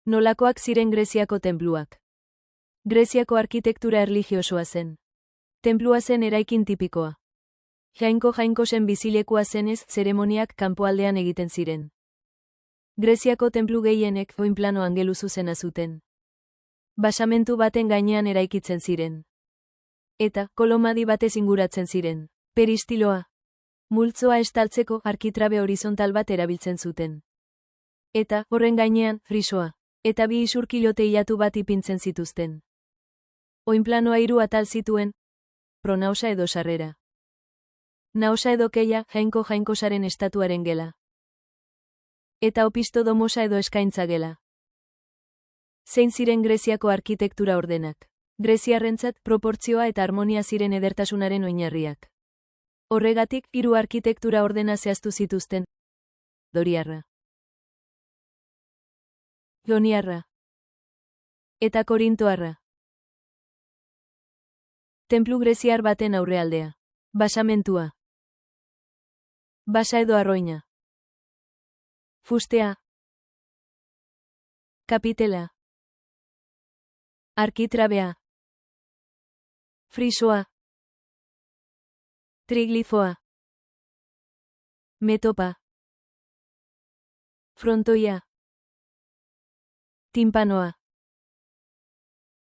Nolakoak ziren Greziako tenpluak. Greziako arkitektura erlijiosoa zen. Tenplua zen eraikin tipikoa. Jainko zen bizilekua zenez, zeremoniak kanpoaldean egiten ziren. Greziako tenplu gehienek oinplano angeluzuzena zuten. Basamentu baten gainean eraikitzen ziren. Eta, kolomadi batez inguratzen ziren. Peristiloa. Multzoa estaltzeko arkitrabe horizontal bat erabiltzen zuten. Eta, horren gainean, frisoa. Eta bi isurkilo teilatu bat ipintzen zituzten. Oinplanoa 3 atal zituen, pronausa edo sarrera. Nausa edo keia, jainkosaren estatuaren gela. Eta opistodomosa edo eskaintza gela. Zein ziren Greziako arkitektura ordenak. Greziarrentzat proportzioa eta harmonia ziren edertasunaren oinarriak. Horregatik, 3 arkitektura ordena zehaztu zituzten. Doriarra, Joniarra eta Korintoarra. Tenplu greziar baten aurrealdea. Basamentua. Basa edo arroina. Fustea. Kapitela. Arkitrabea. Frisoa. Triglifoa. Metopa. Frontoia. Timpanoa.